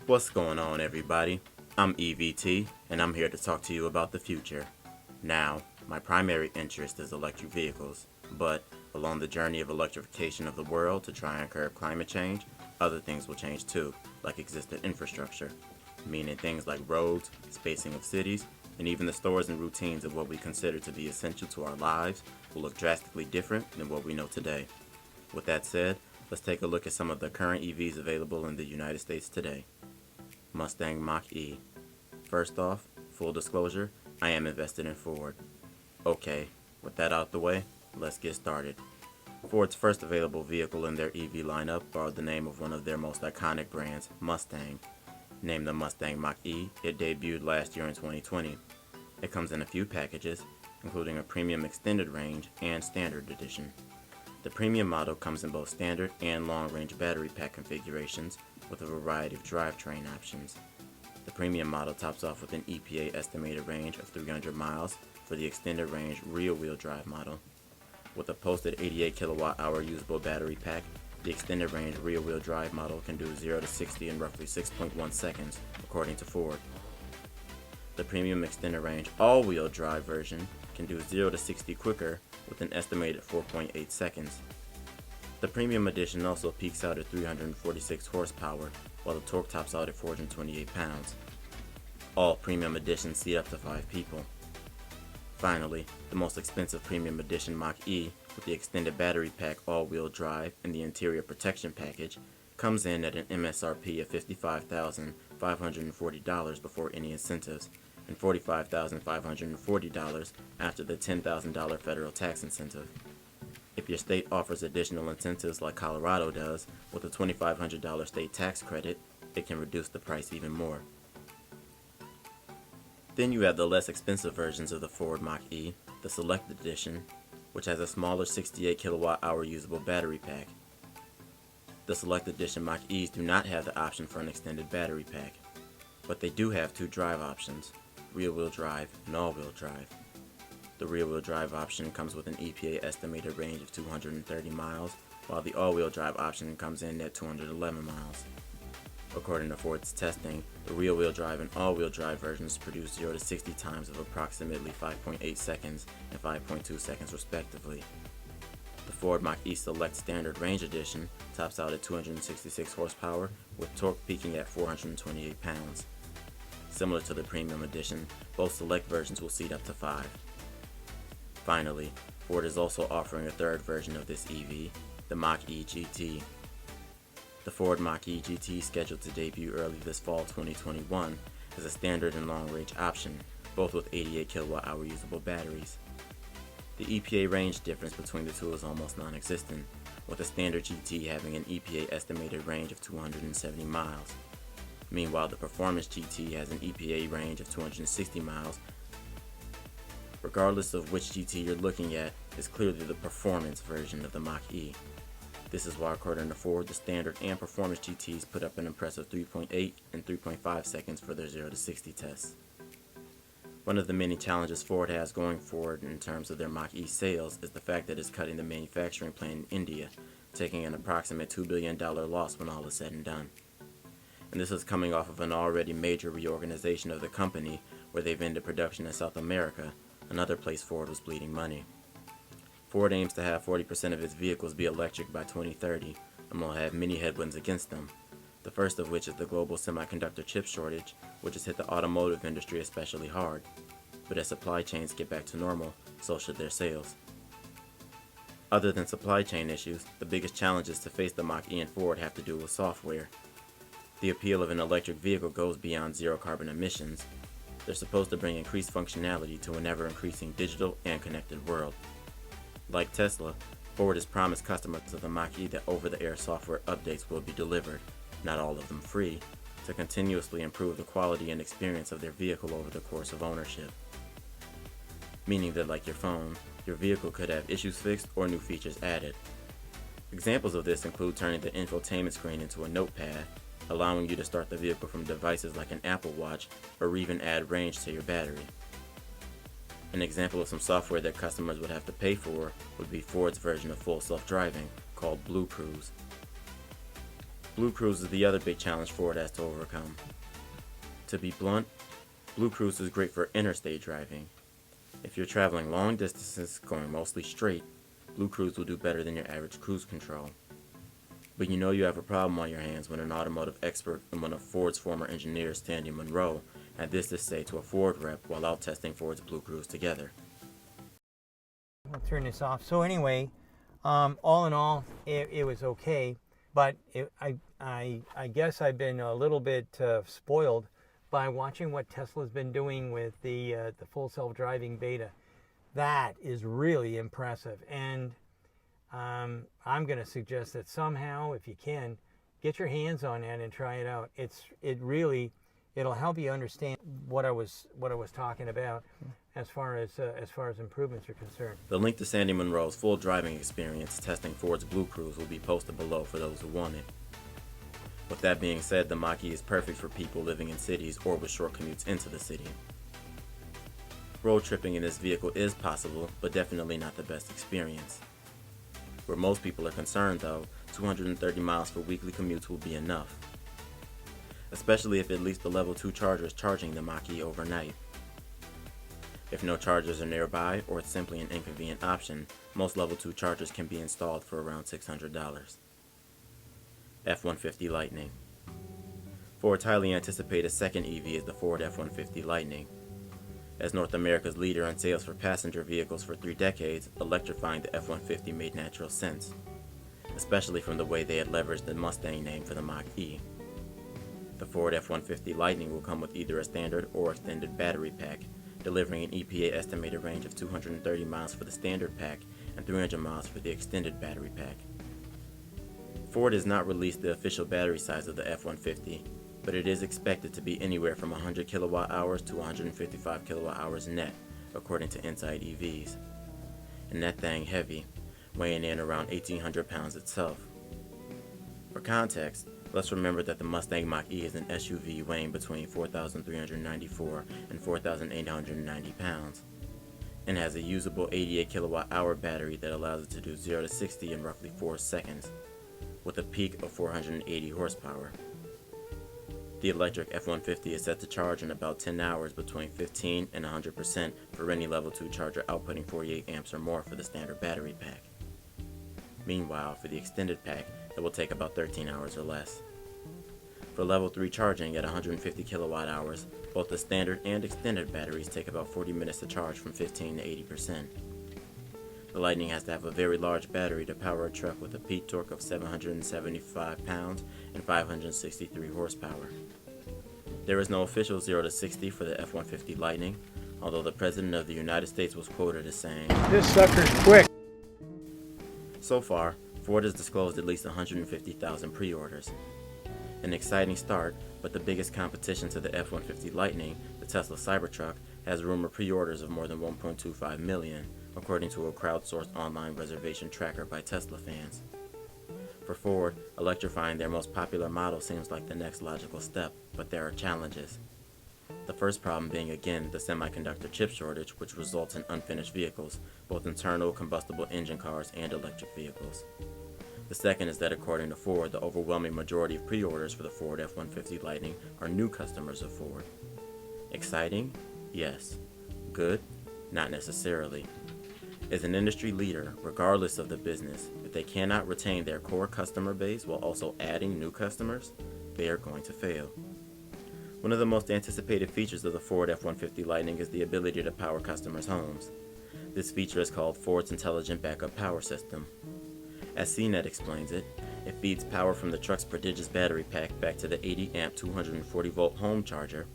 What's going on, everybody? I'm EVT, and I'm here to talk to you about the future. Now, my primary interest is electric vehicles, but along the journey of electrification of the world to try and curb climate change, other things will change too, like existing infrastructure, meaning things like roads, spacing of cities, and even the stores and routines of what we consider to be essential to our lives will look drastically different than what we know today. With that said, let's take a look at some of the current EVs available in the United States today. Mustang Mach-E. First off, full disclosure, I am invested in Ford. Okay, with that out the way, let's get started. Ford's first available vehicle in their EV lineup borrowed the name of one of their most iconic brands, Mustang. Named the Mustang Mach-E, it debuted last year in 2020. It comes in a few packages, including a premium extended range and standard edition. The premium model comes in both standard and long-range battery pack configurations with a variety of drivetrain options. The premium model tops off with an EPA estimated range of 300 miles for the extended range rear-wheel drive model. With a posted 88 kilowatt-hour usable battery pack, the extended range rear-wheel drive model can do 0 to 60 in roughly 6.1 seconds, according to Ford. The premium extended range all-wheel drive version can do 0 to 60 quicker with an estimated 4.8 seconds. The premium edition also peaks out at 346 horsepower, while the torque tops out at 428 pounds. All premium editions seat up to 5 people. Finally, the most expensive premium edition Mach-E with the extended battery pack all-wheel drive and the interior protection package comes in at an MSRP of $55,540 before any incentives and $45,540 after the $10,000 federal tax incentive. If your state offers additional incentives like Colorado does with a $2,500 state tax credit, it can reduce the price even more. Then you have the less expensive versions of the Ford Mach-E, the Select Edition, which has a smaller 68 kilowatt-hour usable battery pack. The Select Edition Mach-E's do not have the option for an extended battery pack, but they do have two drive options, rear-wheel drive and all-wheel drive. The rear-wheel drive option comes with an EPA estimated range of 230 miles, while the all-wheel drive option comes in at 211 miles. According to Ford's testing, the rear-wheel drive and all-wheel drive versions produce 0 to 60 times of approximately 5.8 seconds and 5.2 seconds respectively. The Ford Mach-E Select Standard Range Edition tops out at 266 horsepower with torque peaking at 428 pounds. Similar to the Premium Edition, both Select versions will seat up to 5. Finally, Ford is also offering a third version of this EV, the Mach-E GT. The Ford Mach-E GT is scheduled to debut early this fall 2021 as a standard and long-range option, both with 88 kilowatt-hour usable batteries. The EPA range difference between the two is almost non-existent, with the standard GT having an EPA estimated range of 270 miles. Meanwhile, the Performance GT has an EPA range of 260 miles. Regardless of which GT you're looking at, is clearly the performance version of the Mach-E. This is why, according to Ford, the standard and performance GTs put up an impressive 3.8 and 3.5 seconds for their 0 to 60 tests. One of the many challenges Ford has going forward in terms of their Mach-E sales is the fact that it's cutting the manufacturing plant in India, taking an approximate $2 billion loss when all is said and done. And this is coming off of an already major reorganization of the company where they've ended production in South America, another place Ford was bleeding money. Ford aims to have 40% of its vehicles be electric by 2030 and will have many headwinds against them, the first of which is the global semiconductor chip shortage, which has hit the automotive industry especially hard. But as supply chains get back to normal, so should their sales. Other than supply chain issues, the biggest challenges to face the Mach-E and Ford have to do with software. The appeal of an electric vehicle goes beyond zero carbon emissions. They're supposed to bring increased functionality to an ever-increasing digital and connected world. Like Tesla, Ford has promised customers of the Mach-E that over-the-air software updates will be delivered, not all of them free, to continuously improve the quality and experience of their vehicle over the course of ownership. Meaning that, like your phone, your vehicle could have issues fixed or new features added. Examples of this include turning the infotainment screen into a notepad, allowing you to start the vehicle from devices like an Apple Watch, or even add range to your battery. An example of some software that customers would have to pay for would be Ford's version of full self-driving, called BlueCruise. BlueCruise is the other big challenge Ford has to overcome. To be blunt, BlueCruise is great for interstate driving. If you're traveling long distances going mostly straight, BlueCruise will do better than your average cruise control. But you know you have a problem on your hands when an automotive expert and one of Ford's former engineers, Sandy Munro, had this to say to a Ford rep while out testing Ford's BlueCruise together. I'll turn this off. So anyway, all in all, it was okay, but I guess I've been a little bit spoiled by watching what Tesla's been doing with the full self-driving beta. That is really impressive, and I'm going to suggest that somehow, if you can, get your hands on it and try it out. It'll help you understand what I was talking about as far as improvements are concerned. The link to Sandy Munro's full driving experience testing Ford's BlueCruise will be posted below for those who want it. With that being said, the Mach-E is perfect for people living in cities or with short commutes into the city. Road tripping in this vehicle is possible, but definitely not the best experience. Where most people are concerned though, 230 miles for weekly commutes will be enough. Especially if at least the level 2 charger is charging the Mach-E overnight. If no chargers are nearby, or it's simply an inconvenient option, most level 2 chargers can be installed for around $600. F-150 Lightning. Ford's highly anticipated second EV is the Ford F-150 Lightning. As North America's leader in sales for passenger vehicles for 3 decades, electrifying the F-150 made natural sense, especially from the way they had leveraged the Mustang name for the Mach-E. The Ford F-150 Lightning will come with either a standard or extended battery pack, delivering an EPA estimated range of 230 miles for the standard pack and 300 miles for the extended battery pack. Ford has not released the official battery size of the F-150, but it is expected to be anywhere from 100 kilowatt hours to 155 kilowatt hours net, according to Inside EVs. And that thing heavy, weighing in around 1,800 pounds itself. For context, let's remember that the Mustang Mach-E is an SUV weighing between 4,394 and 4,890 pounds, and has a usable 88 kilowatt hour battery that allows it to do 0 to 60 in roughly 4 seconds, with a peak of 480 horsepower. The electric F-150 is set to charge in about 10 hours between 15 and 100% for any level 2 charger outputting 48 amps or more for the standard battery pack. Meanwhile, for the extended pack, it will take about 13 hours or less. For level 3 charging at 150 kilowatt hours, both the standard and extended batteries take about 40 minutes to charge from 15 to 80%. The Lightning has to have a very large battery to power a truck with a peak torque of 775 pounds and 563 horsepower. There is no official 0 to 60 for the F-150 Lightning, although the President of the United States was quoted as saying, This sucker's quick. So far, Ford has disclosed at least 150,000 pre-orders. An exciting start, but the biggest competition to the F-150 Lightning, the Tesla Cybertruck, has rumored pre-orders of more than 1.25 million, according to a crowdsourced online reservation tracker by Tesla fans. For Ford, electrifying their most popular model seems like the next logical step, but there are challenges. The first problem being again the semiconductor chip shortage, which results in unfinished vehicles, both internal combustible engine cars and electric vehicles. The second is that according to Ford, the overwhelming majority of pre-orders for the Ford F-150 Lightning are new customers of Ford. Exciting? Yes. Good? Not necessarily. As an industry leader, regardless of the business, if they cannot retain their core customer base while also adding new customers, they are going to fail. One of the most anticipated features of the Ford F-150 Lightning is the ability to power customers' homes. This feature is called Ford's Intelligent Backup Power System. As CNET explains it, it feeds power from the truck's prodigious battery pack back to the 80 amp 240 volt home charger.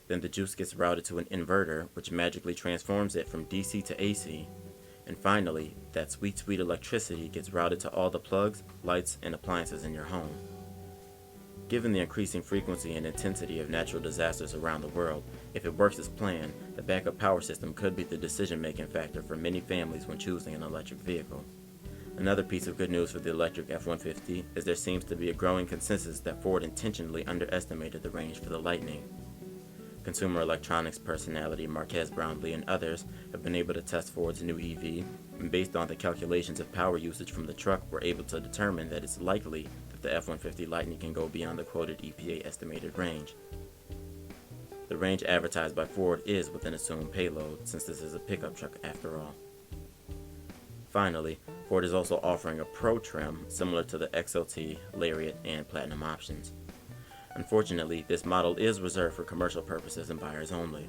Then the juice gets routed to an inverter, which magically transforms it from DC to AC. And finally, that sweet electricity gets routed to all the plugs, lights, and appliances in your home. Given the increasing frequency and intensity of natural disasters around the world, if it works as planned, the backup power system could be the decision-making factor for many families when choosing an electric vehicle. Another piece of good news for the electric F-150 is there seems to be a growing consensus that Ford intentionally underestimated the range for the Lightning. Consumer electronics personality Marques Brownlee and others have been able to test Ford's new EV, and based on the calculations of power usage from the truck, were able to determine that it's likely that the F-150 Lightning can go beyond the quoted EPA estimated range. The range advertised by Ford is with an assumed payload, since this is a pickup truck after all. Finally, Ford is also offering a Pro trim similar to the XLT, Lariat, and Platinum options. Unfortunately, this model is reserved for commercial purposes and buyers only.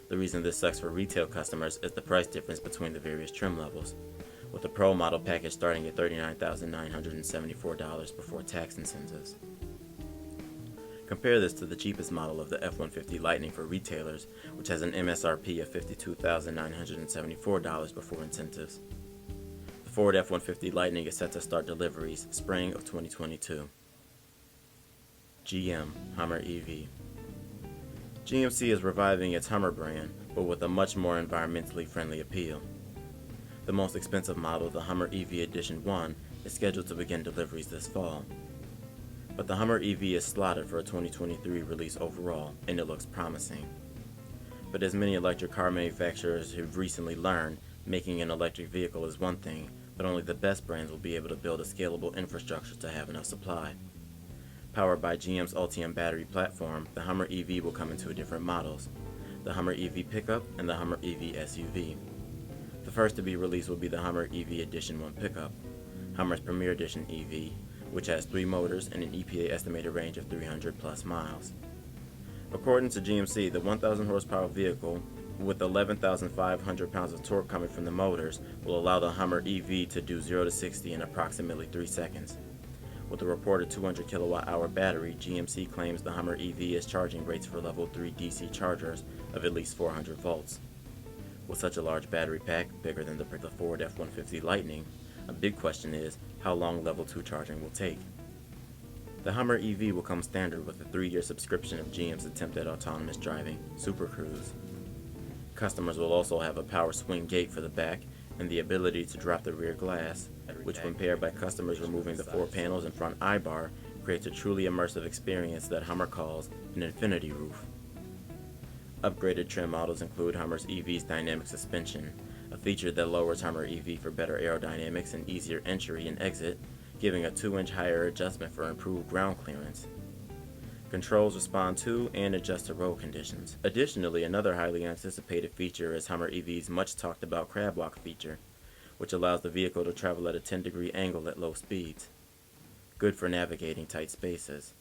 The reason this sucks for retail customers is the price difference between the various trim levels, with the Pro model package starting at $39,974 before tax incentives. Compare this to the cheapest model of the F-150 Lightning for retailers, which has an MSRP of $52,974 before incentives. The Ford F-150 Lightning is set to start deliveries spring of 2022. GM Hummer EV. GMC is reviving its Hummer brand, but with a much more environmentally friendly appeal. The most expensive model, the Hummer EV Edition 1, is scheduled to begin deliveries this fall. But the Hummer EV is slotted for a 2023 release overall, and it looks promising. But as many electric car manufacturers have recently learned, making an electric vehicle is one thing, but only the best brands will be able to build a scalable infrastructure to have enough supply. Powered by GM's Ultium battery platform, the Hummer EV will come in two different models, the Hummer EV Pickup and the Hummer EV SUV. The first to be released will be the Hummer EV Edition 1 Pickup, Hummer's Premier Edition EV, which has 3 motors and an EPA estimated range of 300 plus miles. According to GMC, the 1,000 horsepower vehicle, with 11,500 pounds of torque coming from the motors, will allow the Hummer EV to do 0 to 60 in approximately 3 seconds. With a reported 200 kilowatt-hour battery, GMC claims the Hummer EV has charging rates for level 3 DC chargers of at least 400 volts. With such a large battery pack, bigger than the Ford F-150 Lightning, a big question is how long level 2 charging will take. The Hummer EV will come standard with a 3-year subscription of GM's attempt at autonomous driving, BlueCruise. Customers will also have a power swing gate for the back and the ability to drop the rear glass, which when paired by customers removing the 4 panels and front eye-bar, creates a truly immersive experience that Hummer calls an infinity roof. Upgraded trim models include Hummer's EV's dynamic suspension, a feature that lowers Hummer EV for better aerodynamics and easier entry and exit, giving a 2-inch higher adjustment for improved ground clearance. Controls respond to and adjust to road conditions. Additionally, another highly anticipated feature is Hummer EV's much talked about crab walk feature, which allows the vehicle to travel at a 10-degree angle at low speeds. Good for navigating tight spaces.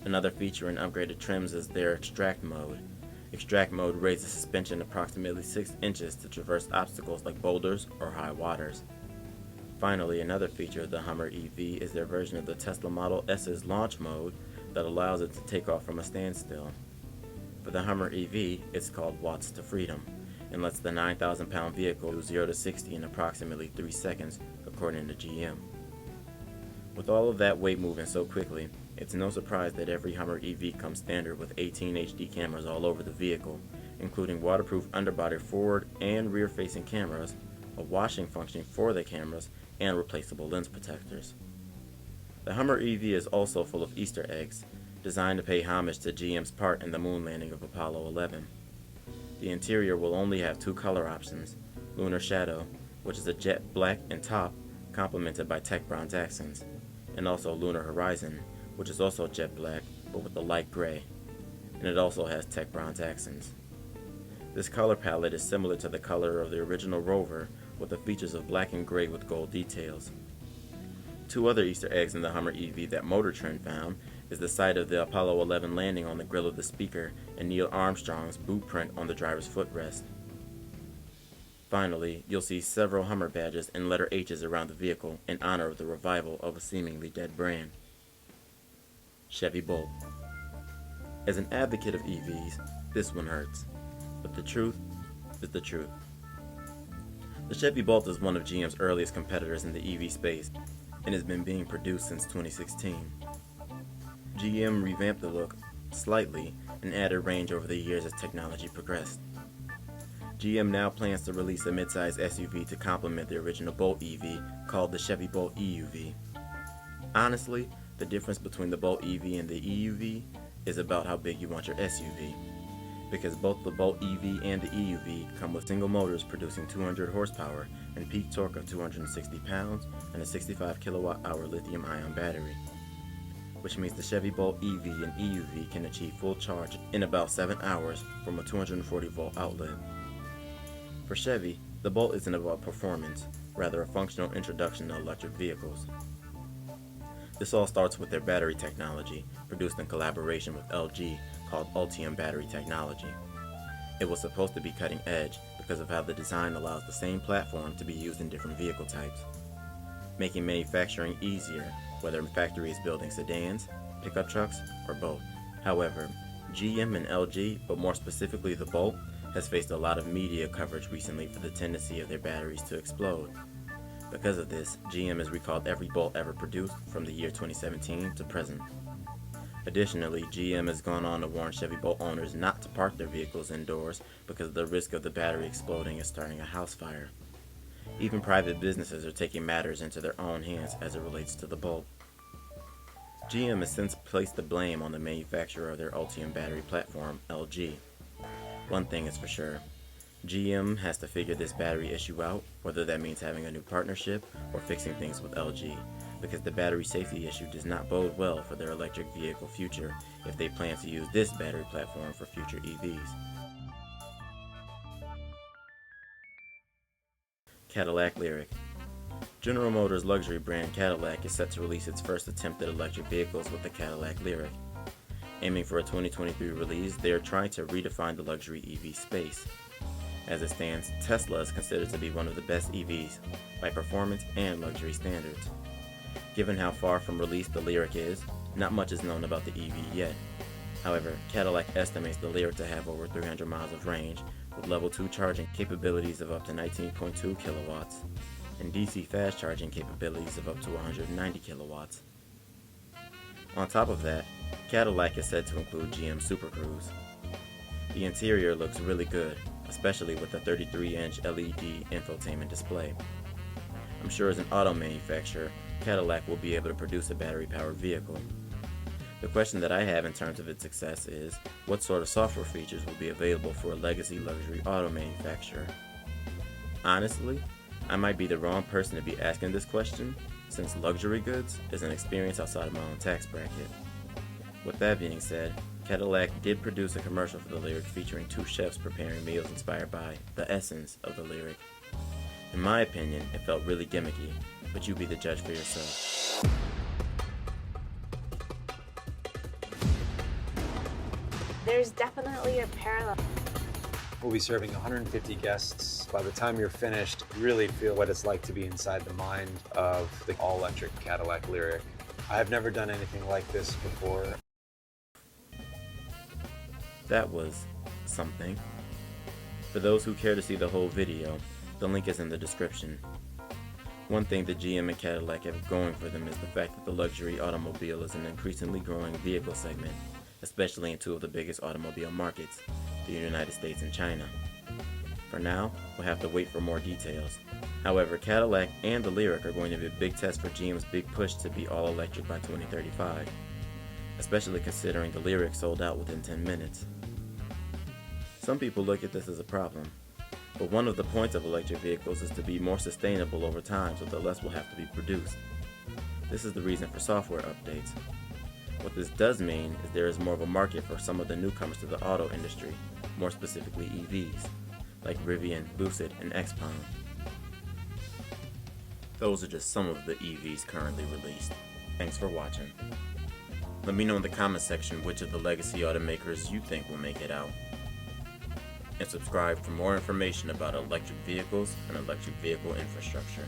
Another feature in upgraded trims is their Extract mode. Extract mode raises suspension approximately 6 inches to traverse obstacles like boulders or high waters. Finally, another feature of the Hummer EV is their version of the Tesla Model S's launch mode that allows it to take off from a standstill. For the Hummer EV, it's called Watts to Freedom, and lets the 9,000-pound vehicle do 0 to 60 in approximately 3 seconds, according to GM. With all of that weight moving so quickly, it's no surprise that every Hummer EV comes standard with 18 HD cameras all over the vehicle, including waterproof underbody forward and rear-facing cameras, a washing function for the cameras, and replaceable lens protectors. The Hummer EV is also full of Easter eggs, designed to pay homage to GM's part in the moon landing of Apollo 11. The interior will only have 2 color options, Lunar Shadow, which is a jet black and top, complemented by tech bronze accents, and also Lunar Horizon, which is also jet black, but with a light gray, and it also has tech bronze accents. This color palette is similar to the color of the original Rover, with the features of black and gray with gold details. 2 other Easter eggs in the Hummer EV that Motor Trend found is the sight of the Apollo 11 landing on the grill of the speaker and Neil Armstrong's boot print on the driver's footrest. Finally, you'll see several Hummer badges and letter H's around the vehicle in honor of the revival of a seemingly dead brand. Chevy Bolt. As an advocate of EVs, this one hurts, but the truth is the truth. The Chevy Bolt is one of GM's earliest competitors in the EV space and has been being produced since 2016. GM revamped the look slightly and added range over the years as technology progressed. GM now plans to release a midsize SUV to complement the original Bolt EV called the Chevy Bolt EUV. Honestly, the difference between the Bolt EV and the EUV is about how big you want your SUV. because both the Bolt EV and the EUV come with single motors producing 200 horsepower and peak torque of 260 pounds and a 65 kilowatt-hour lithium-ion battery, which means the Chevy Bolt EV and EUV can achieve full charge in about 7 hours from a 240-volt outlet. For Chevy, the Bolt isn't about performance, rather a functional introduction to electric vehicles. This all starts with their battery technology, produced in collaboration with LG, called Ultium Battery Technology. It was supposed to be cutting edge because of how the design allows the same platform to be used in different vehicle types, making manufacturing easier, whether factories building sedans, pickup trucks, or both. However, GM and LG, but more specifically the Bolt, has faced a lot of media coverage recently for the tendency of their batteries to explode. Because of this, GM has recalled every Bolt ever produced from the year 2017 to present. Additionally, GM has gone on to warn Chevy Bolt owners not to park their vehicles indoors because of the risk of the battery exploding and starting a house fire. Even private businesses are taking matters into their own hands as it relates to the Bolt. GM has since placed the blame on the manufacturer of their Ultium battery platform, LG. One thing is for sure, GM has to figure this battery issue out, whether that means having a new partnership or fixing things with LG, because the battery safety issue does not bode well for their electric vehicle future if they plan to use this battery platform for future EVs. Cadillac Lyriq. General Motors luxury brand Cadillac is set to release its first attempt at electric vehicles with the Cadillac Lyriq. Aiming for a 2023 release, they are trying to redefine the luxury EV space. As it stands, Tesla is considered to be one of the best EVs by performance and luxury standards. Given how far from release the Lyriq is, not much is known about the EV yet. However, Cadillac estimates the Lyriq to have over 300 miles of range, with level 2 charging capabilities of up to 19.2 kilowatts, and DC fast charging capabilities of up to 190 kilowatts. On top of that, Cadillac is said to include GM Super Cruise. The interior looks really good, especially with the 33-inch LED infotainment display. I'm sure as an auto manufacturer, Cadillac will be able to produce a battery-powered vehicle. The question that I have in terms of its success is, what sort of software features will be available for a legacy luxury auto manufacturer? Honestly, I might be the wrong person to be asking this question, since luxury goods is an experience outside of my own tax bracket. With that being said, Cadillac did produce a commercial for the Lyriq featuring two chefs preparing meals inspired by the essence of the Lyriq. In my opinion, it felt really gimmicky, but you be the judge for yourself. There's definitely a parallel. We'll be serving 150 guests. By the time you're finished, you really feel what it's like to be inside the mind of the all-electric Cadillac Lyriq. I have never done anything like this before. That was something. For those who care to see the whole video, the link is in the description. One thing that GM and Cadillac have going for them is the fact that the luxury automobile is an increasingly growing vehicle segment, especially in two of the biggest automobile markets, the United States and China. For now, we'll have to wait for more details. However, Cadillac and the Lyriq are going to be a big test for GM's big push to be all electric by 2035, especially considering the Lyriq sold out within 10 minutes. Some people look at this as a problem, but one of the points of electric vehicles is to be more sustainable over time, so that less will have to be produced. This is the reason for software updates. What this does mean is there is more of a market for some of the newcomers to the auto industry, more specifically EVs, like Rivian, Lucid, and Xpeng. Those are just some of the EVs currently released. Thanks for watching. Let me know in the comment section which of the legacy automakers you think will make it out. And subscribe for more information about electric vehicles and electric vehicle infrastructure.